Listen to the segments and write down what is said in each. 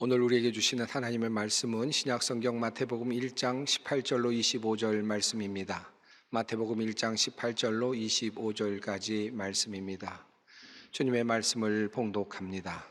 오늘 우리에게 주시는 하나님의 말씀은 신약성경 마태복음 1장 18절로 25절 말씀입니다. 마태복음 1장 18절로 25절까지 말씀입니다. 주님의 말씀을 봉독합니다.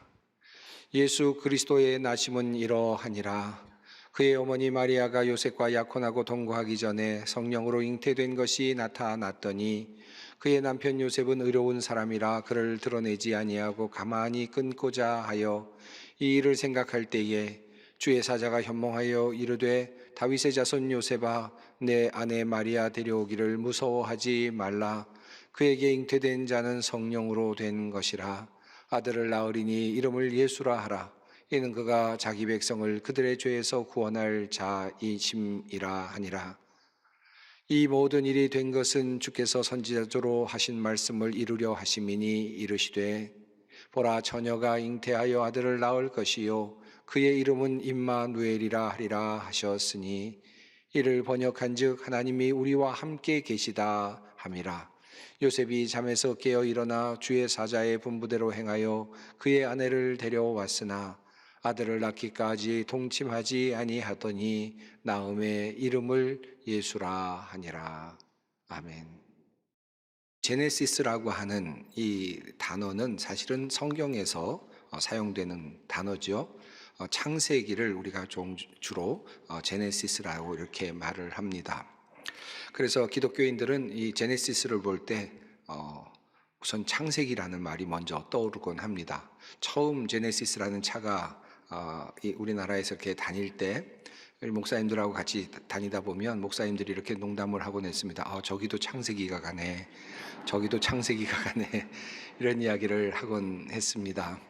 예수 그리스도의 나심은 이러하니라. 그의 어머니 마리아가 요셉과 약혼하고 동거하기 전에 성령으로 잉태된 것이 나타났더니 그의 남편 요셉은 의로운 사람이라 그를 드러내지 아니하고 가만히 끊고자 하여 이 일을 생각할 때에 주의 사자가 현몽하여 이르되 다윗의 자손 요셉아 내 아내 마리아 데려오기를 무서워하지 말라. 그에게 잉태된 자는 성령으로 된 것이라. 아들을 낳으리니 이름을 예수라 하라. 이는 그가 자기 백성을 그들의 죄에서 구원할 자이심이라 하니라. 이 모든 일이 된 것은 주께서 선지자로 하신 말씀을 이루려 하심이니 이르시되 보라 처녀가 잉태하여 아들을 낳을 것이요 그의 이름은 임마누엘이라 하리라 하셨으니 이를 번역한즉 하나님이 우리와 함께 계시다 함이라. 요셉이 잠에서 깨어 일어나 주의 사자의 분부대로 행하여 그의 아내를 데려왔으나 아들을 낳기까지 동침하지 아니하더니 나음의 이름을 예수라 하니라. 아멘. 제네시스라고 하는 이 단어는 사실은 성경에서 사용되는 단어죠. 창세기를 우리가 주로 제네시스라고 이렇게 말을 합니다. 그래서 기독교인들은 이 제네시스를 볼 때 우선 창세기라는 말이 먼저 떠오르곤 합니다. 처음 제네시스라는 차가 우리나라에서 이렇게 다닐 때 목사님들하고 같이 다니다 보면 목사님들이 이렇게 농담을 하곤 했습니다. 저기도 창세기가 가네. 저기도 창세기가 가네. 이런 이야기를 하곤 했습니다.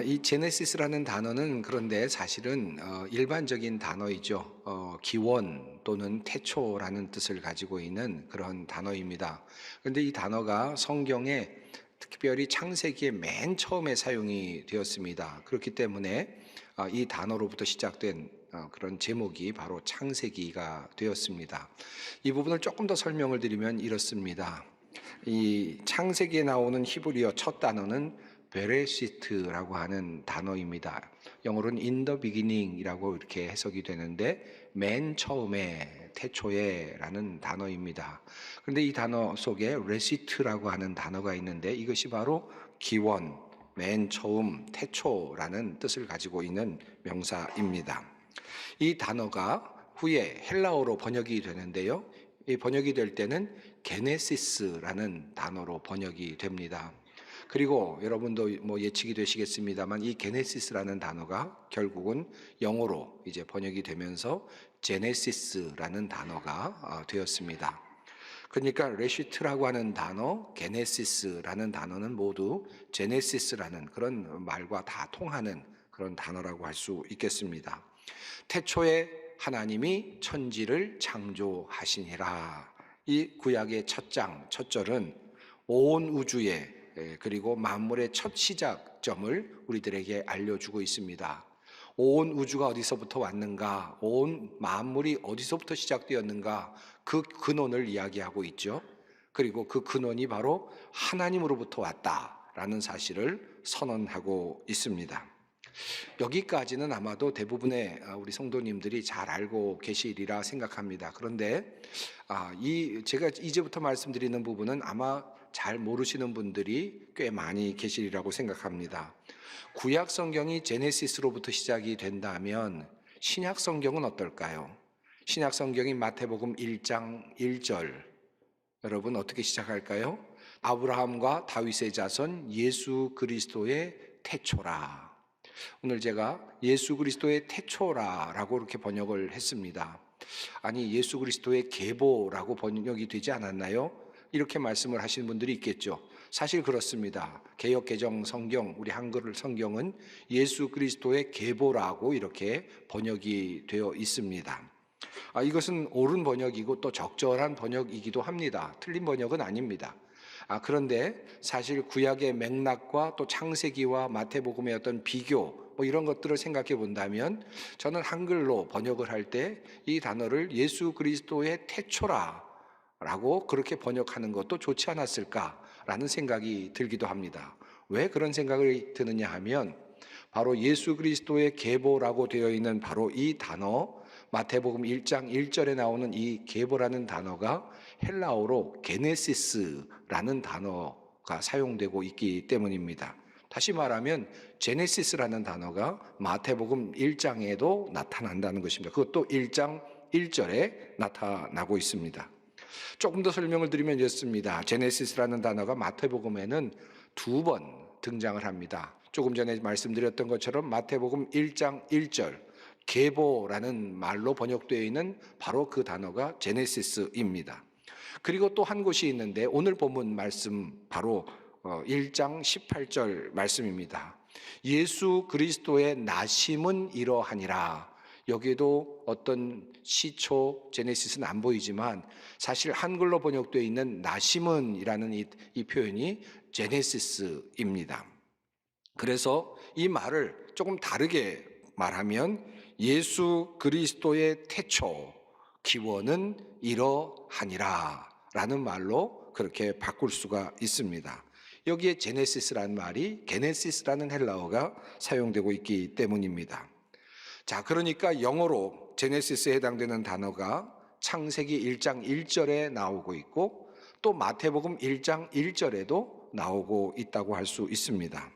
이 제네시스라는 단어는 그런데 사실은 일반적인 단어이죠. 기원 또는 태초라는 뜻을 가지고 있는 그런 단어입니다. 그런데 이 단어가 성경에 특별히 창세기의 맨 처음에 사용이 되었습니다. 그렇기 때문에 이 단어로부터 시작된 그런 제목이 바로 창세기가 되었습니다. 이 부분을 조금 더 설명을 드리면 이렇습니다. 이 창세기에 나오는 히브리어 첫 단어는 베레시트라고 하는 단어입니다. 영어로는 in the beginning이라고 이렇게 해석이 되는데 맨 처음에, 태초에 라는 단어입니다. 그런데 이 단어 속에 레시트라고 하는 단어가 있는데 이것이 바로 기원, 맨 처음, 태초라는 뜻을 가지고 있는 명사입니다. 이 단어가 후에 헬라어로 번역이 되는데요. 이 번역이 될 때는 게네시스라는 단어로 번역이 됩니다. 그리고 여러분도 예측이 되시겠습니다만 이 게네시스라는 단어가 결국은 영어로 이제 번역이 되면서 제네시스라는 단어가 되었습니다. 그러니까 레시트라고 하는 단어, 게네시스라는 단어는 모두 제네시스라는 그런 말과 다 통하는 그런 단어라고 할 수 있겠습니다. 태초에 하나님이 천지를 창조하시니라. 이 구약의 첫 장, 첫 절은 온 우주의 그리고 만물의 첫 시작점을 우리들에게 알려주고 있습니다. 온 우주가 어디서부터 왔는가, 온 만물이 어디서부터 시작되었는가, 그 근원을 이야기하고 있죠. 그리고 그 근원이 바로 하나님으로부터 왔다라는 사실을 선언하고 있습니다. 여기까지는 아마도 대부분의 우리 성도님들이 잘 알고 계시리라 생각합니다. 그런데 제가 이제부터 말씀드리는 부분은 아마 잘 모르시는 분들이 꽤 많이 계시리라고 생각합니다. 구약 성경이 제네시스로부터 시작이 된다면 신약 성경은 어떨까요? 신약 성경이 마태복음 1장 1절 여러분 어떻게 시작할까요? 아브라함과 다윗의 자손 예수 그리스도의 태초라. 오늘 제가 예수 그리스도의 태초라라고 이렇게 번역을 했습니다. 아니 예수 그리스도의 계보라고 번역이 되지 않았나요? 이렇게 말씀을 하시는 분들이 있겠죠. 사실 그렇습니다. 개역 개정 성경, 우리 한글 성경은 예수 그리스도의 계보라고 이렇게 번역이 되어 있습니다. 이것은 옳은 번역이고 또 적절한 번역이기도 합니다. 틀린 번역은 아닙니다. 그런데 사실 구약의 맥락과 또 창세기와 마태복음의 어떤 비교 이런 것들을 생각해 본다면 저는 한글로 번역을 할 때 이 단어를 예수 그리스도의 태초라 라고 그렇게 번역하는 것도 좋지 않았을까라는 생각이 들기도 합니다. 왜 그런 생각이 드느냐 하면 바로 예수 그리스도의 계보라고 되어 있는 바로 이 단어, 마태복음 1장 1절에 나오는 이 계보라는 단어가 헬라어로 게네시스라는 단어가 사용되고 있기 때문입니다. 다시 말하면 제네시스라는 단어가 마태복음 1장에도 나타난다는 것입니다. 그것도 1장 1절에 나타나고 있습니다. 조금 더 설명을 드리면 이렇습니다. 제네시스라는 단어가 마태복음에는 2번 등장을 합니다. 조금 전에 말씀드렸던 것처럼 마태복음 1장 1절 계보라는 말로 번역되어 있는 바로 그 단어가 제네시스입니다. 그리고 또 한 곳이 있는데 오늘 본문 말씀 바로 1장 18절 말씀입니다. 예수 그리스도의 나심은 이러하니라. 여기에도 어떤 시초 제네시스는 안 보이지만 사실 한글로 번역되어 있는 나심은이라는 이 표현이 제네시스입니다. 그래서 이 말을 조금 다르게 말하면 예수 그리스도의 태초 기원은 이러하니라 라는 말로 그렇게 바꿀 수가 있습니다. 여기에 제네시스라는 말이 게네시스라는 헬라어가 사용되고 있기 때문입니다. 자, 그러니까 영어로 제네시스에 해당되는 단어가 창세기 1장 1절에 나오고 있고 또 마태복음 1장 1절에도 나오고 있다고 할 수 있습니다.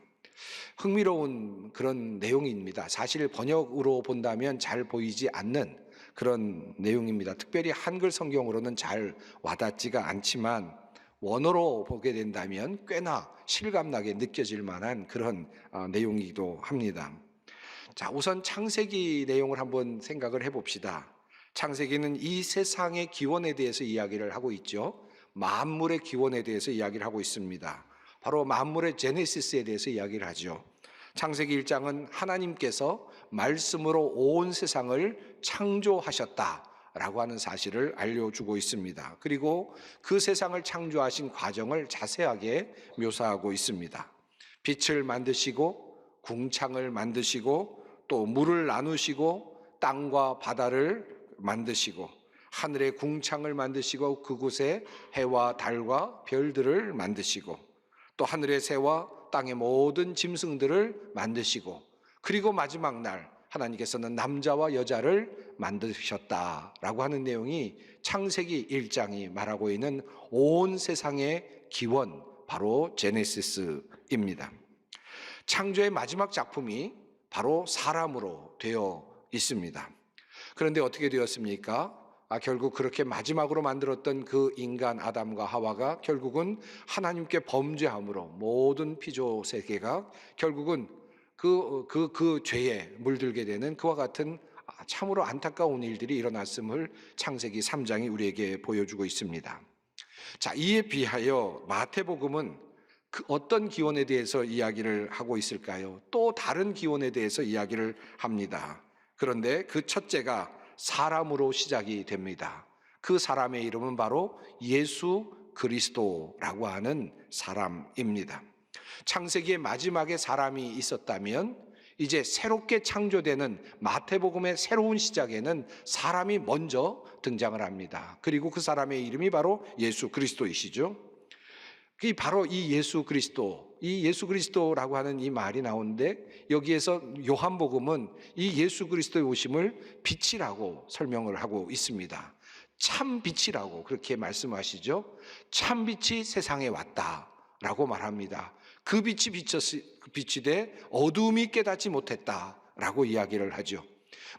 흥미로운 그런 내용입니다. 사실 번역으로 본다면 잘 보이지 않는 그런 내용입니다. 특별히 한글 성경으로는 잘 와닿지가 않지만 원어로 보게 된다면 꽤나 실감나게 느껴질 만한 그런 내용이기도 합니다. 자, 우선 창세기 내용을 한번 생각을 해봅시다. 창세기는 이 세상의 기원에 대해서 이야기를 하고 있죠. 만물의 기원에 대해서 이야기를 하고 있습니다. 바로 만물의 제네시스에 대해서 이야기를 하죠. 창세기 1장은 하나님께서 말씀으로 온 세상을 창조하셨다라고 하는 사실을 알려주고 있습니다. 그리고 그 세상을 창조하신 과정을 자세하게 묘사하고 있습니다. 빛을 만드시고 궁창을 만드시고 또 물을 나누시고 땅과 바다를 만드시고 하늘의 궁창을 만드시고 그곳에 해와 달과 별들을 만드시고 또 하늘의 새와 땅의 모든 짐승들을 만드시고 그리고 마지막 날 하나님께서는 남자와 여자를 만드셨다라고 하는 내용이 창세기 1장이 말하고 있는 온 세상의 기원, 바로 제네시스입니다. 창조의 마지막 작품이 바로 사람으로 되어 있습니다. 그런데 어떻게 되었습니까? 결국 그렇게 마지막으로 만들었던 그 인간 아담과 하와가 결국은 하나님께 범죄함으로 모든 피조 세계가 결국은 그 죄에 물들게 되는 그와 같은 참으로 안타까운 일들이 일어났음을 창세기 3장이 우리에게 보여주고 있습니다. 자, 이에 비하여 마태복음은 그 어떤 기원에 대해서 이야기를 하고 있을까요? 또 다른 기원에 대해서 이야기를 합니다. 그런데 그 첫째가 사람으로 시작이 됩니다. 그 사람의 이름은 바로 예수 그리스도라고 하는 사람입니다. 창세기의 마지막에 사람이 있었다면 이제 새롭게 창조되는 마태복음의 새로운 시작에는 사람이 먼저 등장을 합니다. 그리고 그 사람의 이름이 바로 예수 그리스도이시죠. 바로 이 예수 그리스도라고 하는 이 말이 나오는데 여기에서 요한복음은 이 예수 그리스도의 오심을 빛이라고 설명을 하고 있습니다. 참 빛이라고 그렇게 말씀하시죠. 참 빛이 세상에 왔다라고 말합니다. 그 빛이 비치되 어두움이 깨닫지 못했다라고 이야기를 하죠.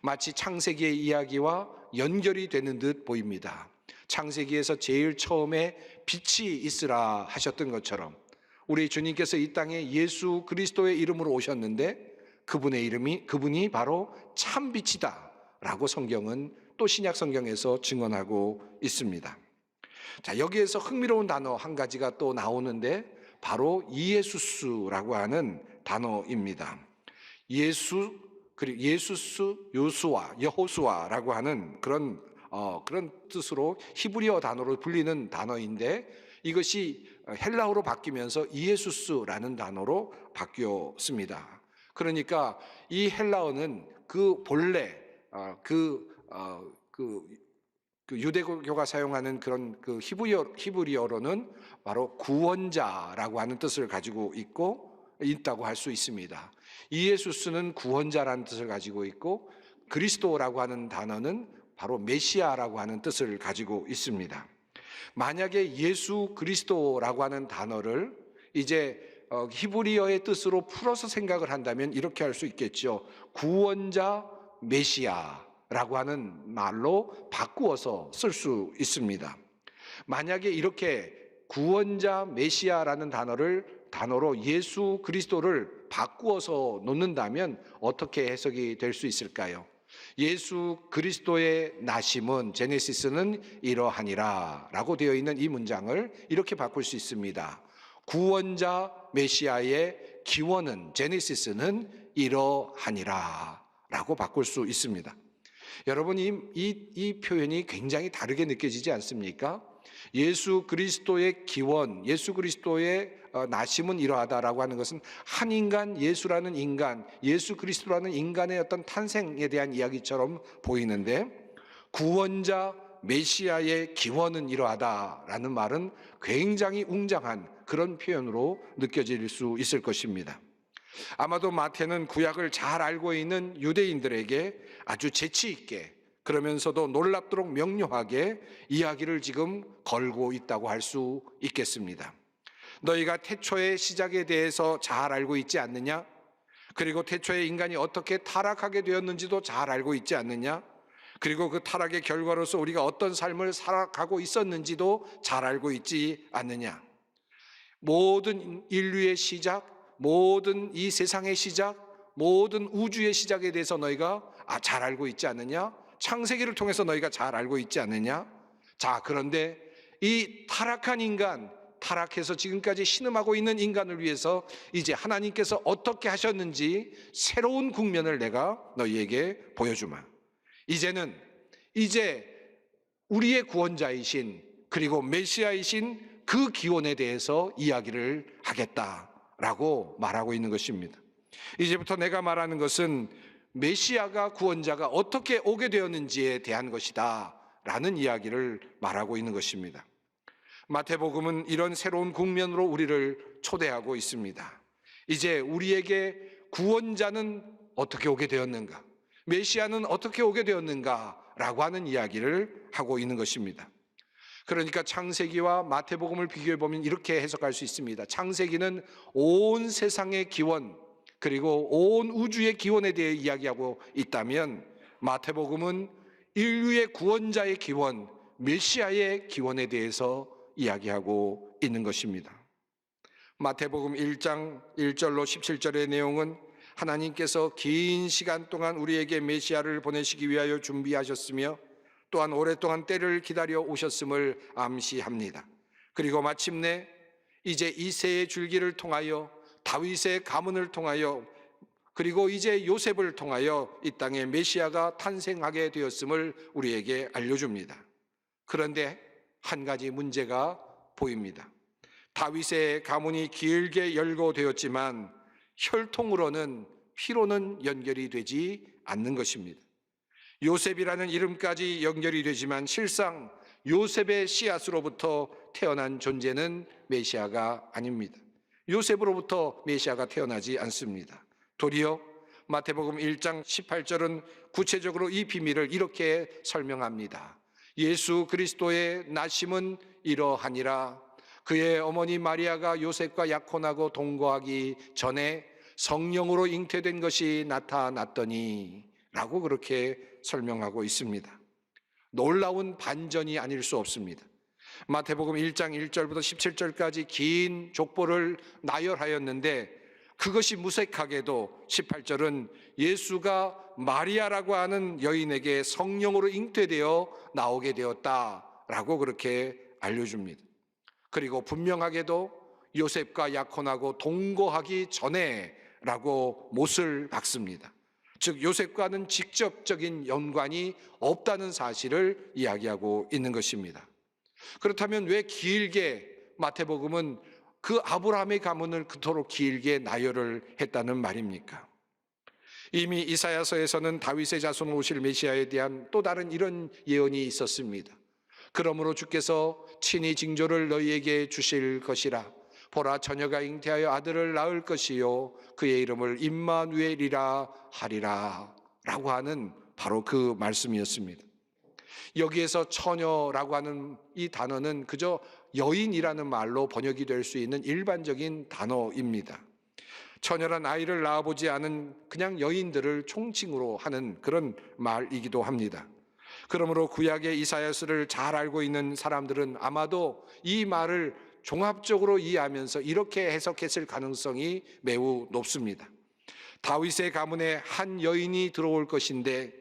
마치 창세기의 이야기와 연결이 되는 듯 보입니다. 창세기에서 제일 처음에 빛이 있으라 하셨던 것처럼 우리 주님께서 이 땅에 예수 그리스도의 이름으로 오셨는데 그분이 바로 참 빛이다라고 성경은 또 신약 성경에서 증언하고 있습니다. 자, 여기에서 흥미로운 단어 한 가지가 또 나오는데 바로 이에수스라고 하는 단어입니다. 그리고 예수스, 요수아, 여호수아라고 하는 그런 뜻으로 히브리어 단어로 불리는 단어인데 이것이 헬라어로 바뀌면서 이에수스라는 단어로 바뀌었습니다. 그러니까 이 헬라어는 그 본래 유대교가 사용하는 그런 히브리어로는 바로 구원자라고 하는 뜻을 가지고 있고 있다고 할 수 있습니다. 이에수스는 구원자라는 뜻을 가지고 있고 그리스도라고 하는 단어는 바로 메시아라고 하는 뜻을 가지고 있습니다. 만약에 예수 그리스도라고 하는 단어를 이제 히브리어의 뜻으로 풀어서 생각을 한다면 이렇게 할 수 있겠죠. 구원자 메시아라고 하는 말로 바꾸어서 쓸 수 있습니다. 만약에 이렇게 구원자 메시아라는 단어로 예수 그리스도를 바꾸어서 놓는다면 어떻게 해석이 될 수 있을까요? 예수 그리스도의 나심은 제네시스는 이러하니라 라고 되어 있는 이 문장을 이렇게 바꿀 수 있습니다. 구원자 메시아의 기원은 제네시스는 이러하니라 라고 바꿀 수 있습니다. 여러분 이 표현이 굉장히 다르게 느껴지지 않습니까? 예수 그리스도의 기원, 예수 그리스도의 나심은 이러하다라고 하는 것은 한 인간, 예수라는 인간, 예수 그리스도라는 인간의 어떤 탄생에 대한 이야기처럼 보이는데 구원자 메시아의 기원은 이러하다라는 말은 굉장히 웅장한 그런 표현으로 느껴질 수 있을 것입니다. 아마도 마태는 구약을 잘 알고 있는 유대인들에게 아주 재치 있게 그러면서도 놀랍도록 명료하게 이야기를 지금 걸고 있다고 할 수 있겠습니다. 너희가 태초의 시작에 대해서 잘 알고 있지 않느냐? 그리고 태초에 인간이 어떻게 타락하게 되었는지도 잘 알고 있지 않느냐? 그리고 그 타락의 결과로서 우리가 어떤 삶을 살아가고 있었는지도 잘 알고 있지 않느냐? 모든 인류의 시작, 모든 이 세상의 시작, 모든 우주의 시작에 대해서 너희가 잘 알고 있지 않느냐? 창세기를 통해서 너희가 잘 알고 있지 않느냐? 자, 그런데 이 타락한 인간, 타락해서 지금까지 신음하고 있는 인간을 위해서 이제 하나님께서 어떻게 하셨는지 새로운 국면을 내가 너희에게 보여주마. 이제 우리의 구원자이신 그리고 메시아이신 그 기원에 대해서 이야기를 하겠다라고 말하고 있는 것입니다. 이제부터 내가 말하는 것은 메시아가 구원자가 어떻게 오게 되었는지에 대한 것이다 라는 이야기를 말하고 있는 것입니다. 마태복음은 이런 새로운 국면으로 우리를 초대하고 있습니다. 이제 우리에게 구원자는 어떻게 오게 되었는가, 메시아는 어떻게 오게 되었는가 라고 하는 이야기를 하고 있는 것입니다. 그러니까 창세기와 마태복음을 비교해 보면 이렇게 해석할 수 있습니다. 창세기는 온 세상의 기원 그리고 온 우주의 기원에 대해 이야기하고 있다면 마태복음은 인류의 구원자의 기원, 메시아의 기원에 대해서 이야기하고 있는 것입니다. 마태복음 1장 1절로 17절의 내용은 하나님께서 긴 시간 동안 우리에게 메시아를 보내시기 위하여 준비하셨으며 또한 오랫동안 때를 기다려 오셨음을 암시합니다. 그리고 마침내 이제 이새의 줄기를 통하여 다윗의 가문을 통하여 그리고 이제 요셉을 통하여 이 땅에 메시아가 탄생하게 되었음을 우리에게 알려줍니다. 그런데 한 가지 문제가 보입니다. 다윗의 가문이 길게 열거되었지만 혈통으로는 피로는 연결이 되지 않는 것입니다. 요셉이라는 이름까지 연결이 되지만 실상 요셉의 씨앗으로부터 태어난 존재는 메시아가 아닙니다. 요셉으로부터 메시아가 태어나지 않습니다. 도리어 마태복음 1장 18절은 구체적으로 이 비밀을 이렇게 설명합니다. 예수 그리스도의 나심은 이러하니라. 그의 어머니 마리아가 요셉과 약혼하고 동거하기 전에 성령으로 잉태된 것이 나타났더니 라고 그렇게 설명하고 있습니다. 놀라운 반전이 아닐 수 없습니다. 마태복음 1장 1절부터 17절까지 긴 족보를 나열하였는데 그것이 무색하게도 18절은 예수가 마리아라고 하는 여인에게 성령으로 잉태되어 나오게 되었다라고 그렇게 알려줍니다. 그리고 분명하게도 요셉과 약혼하고 동거하기 전에라고 못을 박습니다. 즉 요셉과는 직접적인 연관이 없다는 사실을 이야기하고 있는 것입니다. 그렇다면 왜 길게 마태복음은 그 아브라함의 가문을 그토록 길게 나열을 했다는 말입니까? 이미 이사야서에서는 다윗의 자손 오실 메시아에 대한 또 다른 이런 예언이 있었습니다. 그러므로 주께서 친히 징조를 너희에게 주실 것이라. 보라, 처녀가 잉태하여 아들을 낳을 것이요 그의 이름을 임마누엘이라 하리라 라고 하는 바로 그 말씀이었습니다. 여기에서 처녀라고 하는 이 단어는 그저 여인이라는 말로 번역이 될 수 있는 일반적인 단어입니다. 처녀란 아이를 낳아보지 않은 그냥 여인들을 총칭으로 하는 그런 말이기도 합니다. 그러므로 구약의 이사야서를 잘 알고 있는 사람들은 아마도 이 말을 종합적으로 이해하면서 이렇게 해석했을 가능성이 매우 높습니다. 다윗의 가문에 한 여인이 들어올 것인데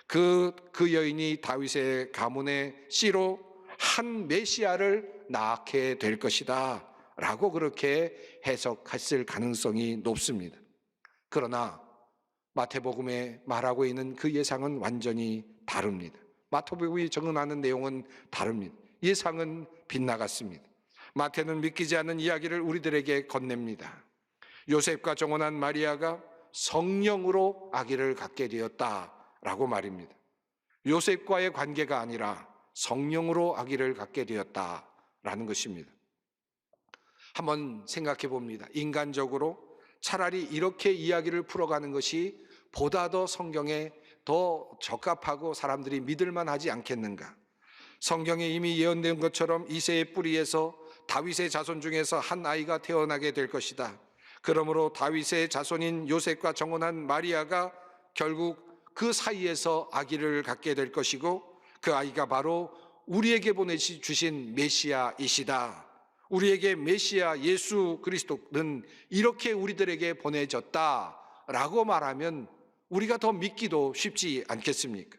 그 여인이 다윗의 가문의 씨로 한 메시아를 낳게 될 것이다 라고 그렇게 해석했을 가능성이 높습니다. 그러나 마태복음에 말하고 있는 그 예상은 완전히 다릅니다. 마태복음이 적응하는 내용은 다릅니다. 예상은 빗나갔습니다. 마태는 믿기지 않는 이야기를 우리들에게 건넵니다. 요셉과 정혼한 마리아가 성령으로 아기를 갖게 되었다라고 말입니다. 요셉과의 관계가 아니라 성령으로 아기를 갖게 되었다라는 것입니다. 한번 생각해 봅니다. 인간적으로 차라리 이렇게 이야기를 풀어가는 것이 보다 더 성경에 더 적합하고 사람들이 믿을만 하지 않겠는가? 성경에 이미 예언된 것처럼 이새의 뿌리에서 다윗의 자손 중에서 한 아이가 태어나게 될 것이다. 그러므로 다윗의 자손인 요셉과 정혼한 마리아가 결국 그 사이에서 아기를 갖게 될 것이고 그 아이가 바로 우리에게 보내주신 메시아이시다. 우리에게 메시아 예수 그리스도는 이렇게 우리들에게 보내졌다라고 말하면 우리가 더 믿기도 쉽지 않겠습니까?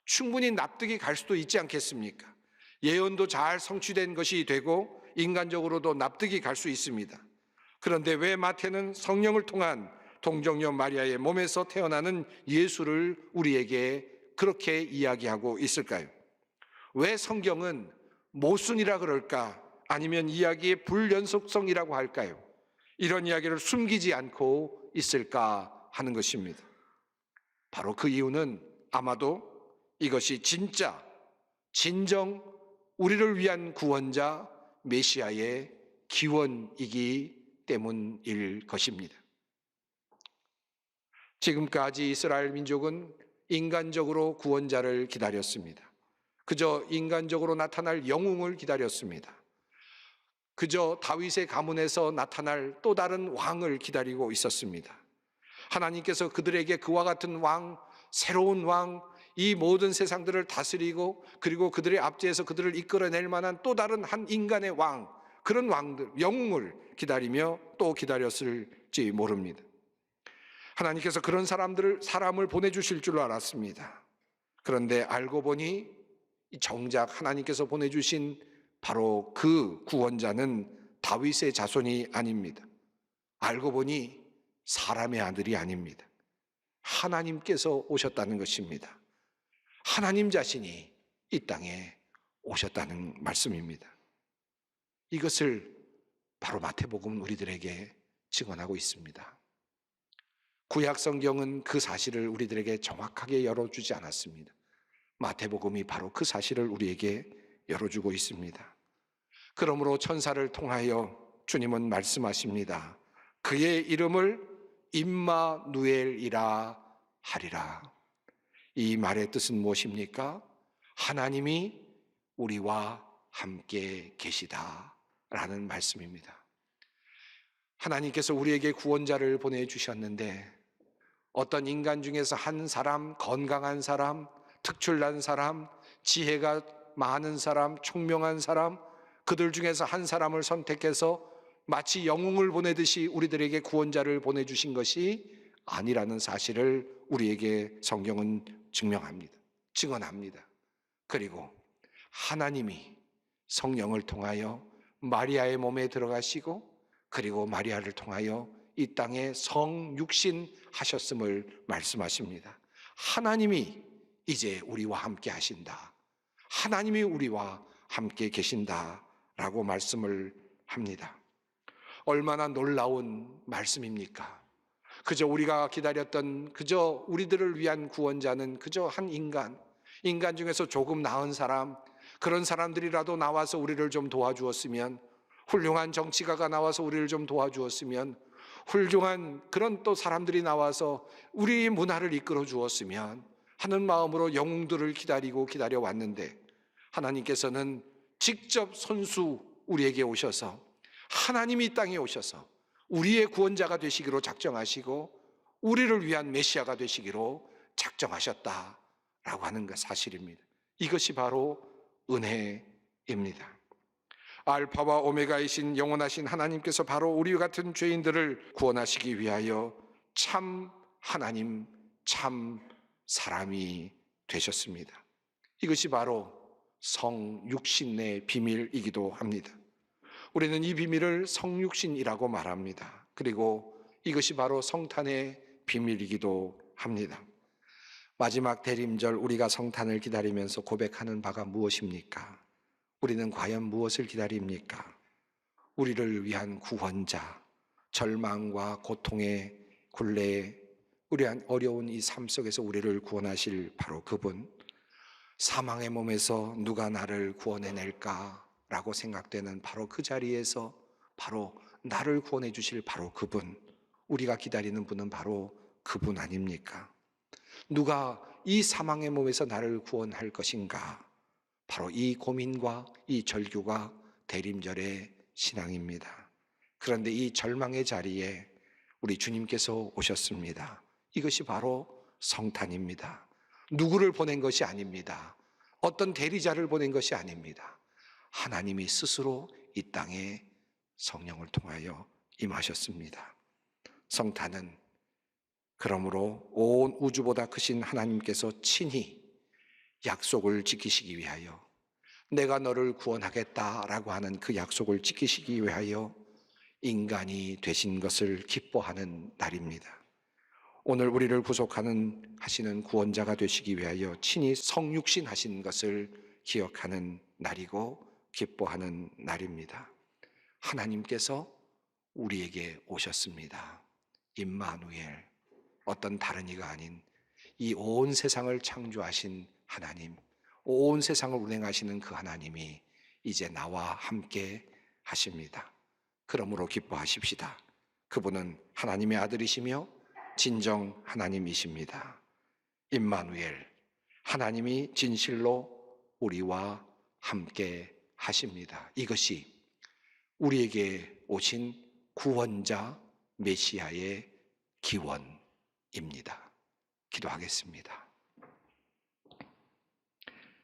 충분히 납득이 갈 수도 있지 않겠습니까? 예언도 잘 성취된 것이 되고 인간적으로도 납득이 갈 수 있습니다. 그런데 왜 마태는 성령을 통한 동정녀 마리아의 몸에서 태어나는 예수를 우리에게 그렇게 이야기하고 있을까요? 왜 성경은 모순이라 그럴까? 아니면 이야기의 불연속성이라고 할까요? 이런 이야기를 숨기지 않고 있을까 하는 것입니다. 바로 그 이유는 아마도 이것이 진정 우리를 위한 구원자 메시아의 기원이기 때문일 것입니다. 지금까지 이스라엘 민족은 인간적으로 구원자를 기다렸습니다. 그저 인간적으로 나타날 영웅을 기다렸습니다. 그저 다윗의 가문에서 나타날 또 다른 왕을 기다리고 있었습니다. 하나님께서 그들에게 그와 같은 왕, 새로운 왕, 이 모든 세상들을 다스리고 그리고 그들의 앞뒤에서 그들을 이끌어낼 만한 또 다른 한 인간의 왕, 그런 왕들, 영웅을 기다리며 또 기다렸을지 모릅니다. 하나님께서 그런 사람을 보내주실 줄 알았습니다. 그런데 알고 보니 정작 하나님께서 보내주신 바로 그 구원자는 다윗의 자손이 아닙니다. 알고 보니 사람의 아들이 아닙니다. 하나님께서 오셨다는 것입니다. 하나님 자신이 이 땅에 오셨다는 말씀입니다. 이것을 바로 마태복음은 우리들에게 증언하고 있습니다. 구약 성경은 그 사실을 우리들에게 정확하게 열어주지 않았습니다. 마태복음이 바로 그 사실을 우리에게 열어주고 있습니다. 그러므로 천사를 통하여 주님은 말씀하십니다. 그의 이름을 임마누엘이라 하리라. 이 말의 뜻은 무엇입니까? 하나님이 우리와 함께 계시다라는 말씀입니다. 하나님께서 우리에게 구원자를 보내주셨는데 어떤 인간 중에서 한 사람, 건강한 사람, 특출난 사람, 지혜가 많은 사람, 총명한 사람, 그들 중에서 한 사람을 선택해서 마치 영웅을 보내듯이 우리들에게 구원자를 보내주신 것이 아니라는 사실을 우리에게 성경은 증언합니다. 그리고 하나님이 성령을 통하여 마리아의 몸에 들어가시고 그리고 마리아를 통하여 이 땅에 성육신 하셨음을 말씀하십니다. 하나님이 이제 우리와 함께 하신다. 하나님이 우리와 함께 계신다라고 말씀을 합니다. 얼마나 놀라운 말씀입니까? 그저 우리가 기다렸던 그저 우리들을 위한 구원자는 그저 한 인간 중에서 조금 나은 사람, 그런 사람들이라도 나와서 우리를 좀 도와주었으면 훌륭한 정치가가 나와서 우리를 좀 도와주었으면, 훌륭한 그런 또 사람들이 나와서 우리 문화를 이끌어 주었으면 하는 마음으로 영웅들을 기다려 왔는데, 하나님께서는 직접 손수 우리에게 오셔서, 하나님이 이 땅에 오셔서 우리의 구원자가 되시기로 작정하시고 우리를 위한 메시아가 되시기로 작정하셨다라고 하는 것 사실입니다. 이것이 바로 은혜입니다. 알파와 오메가이신 영원하신 하나님께서 바로 우리 같은 죄인들을 구원하시기 위하여 참 하나님, 참 사람이 되셨습니다. 이것이 바로 성육신의 비밀이기도 합니다. 우리는 이 비밀을 성육신이라고 말합니다. 그리고 이것이 바로 성탄의 비밀이기도 합니다. 마지막 대림절 우리가 성탄을 기다리면서 고백하는 바가 무엇입니까? 우리는 과연 무엇을 기다립니까? 우리를 위한 구원자, 절망과 고통의 굴레에 우리 어려운 이 삶 속에서 우리를 구원하실 바로 그분, 사망의 몸에서 누가 나를 구원해낼까? 라고 생각되는 바로 그 자리에서 바로 나를 구원해 주실 바로 그분, 우리가 기다리는 분은 바로 그분 아닙니까? 누가 이 사망의 몸에서 나를 구원할 것인가? 바로 이 고민과 이 절규가 대림절의 신앙입니다. 그런데 이 절망의 자리에 우리 주님께서 오셨습니다. 이것이 바로 성탄입니다. 누구를 보낸 것이 아닙니다. 어떤 대리자를 보낸 것이 아닙니다. 하나님이 스스로 이 땅에 성령을 통하여 임하셨습니다. 성탄은 그러므로 온 우주보다 크신 하나님께서 친히 약속을 지키시기 위하여, 내가 너를 구원하겠다라고 하는 그 약속을 지키시기 위하여 인간이 되신 것을 기뻐하는 날입니다. 오늘 우리를 하시는 구원자가 되시기 위하여 친히 성육신 하신 것을 기억하는 날이고 기뻐하는 날입니다. 하나님께서 우리에게 오셨습니다. 임마누엘, 어떤 다른 이가 아닌 이 온 세상을 창조하신 하나님, 온 세상을 운행하시는 그 하나님이 이제 나와 함께 하십니다. 그러므로 기뻐하십시다. 그분은 하나님의 아들이시며 진정 하나님이십니다. 임마누엘, 하나님이 진실로 우리와 함께 하십니다. 이것이 우리에게 오신 구원자 메시아의 기원입니다. 기도하겠습니다.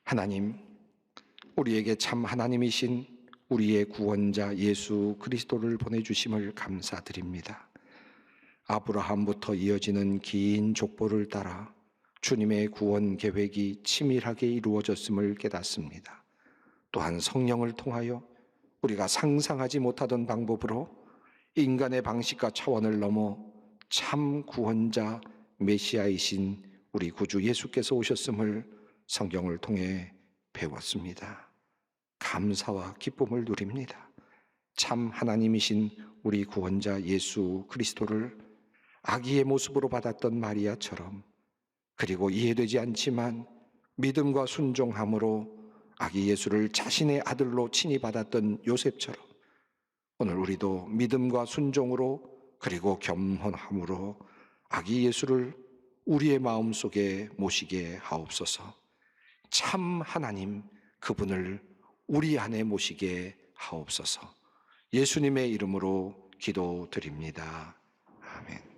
하나님, 우리에게 참 하나님이신 우리의 구원자 예수 그리스도를 보내주심을 감사드립니다. 아브라함부터 이어지는 긴 족보를 따라 주님의 구원 계획이 치밀하게 이루어졌음을 깨닫습니다. 또한 성령을 통하여 우리가 상상하지 못하던 방법으로 인간의 방식과 차원을 넘어 참 구원자 메시아이신 우리 구주 예수께서 오셨음을 성경을 통해 배웠습니다. 감사와 기쁨을 누립니다. 참 하나님이신 우리 구원자 예수 그리스도를 아기의 모습으로 받았던 마리아처럼, 그리고 이해되지 않지만 믿음과 순종함으로 아기 예수를 자신의 아들로 친히 받았던 요셉처럼 오늘 우리도 믿음과 순종으로 그리고 겸손함으로 아기 예수를 우리의 마음속에 모시게 하옵소서. 참 하나님 그분을 우리 안에 모시게 하옵소서. 예수님의 이름으로 기도드립니다. 아멘.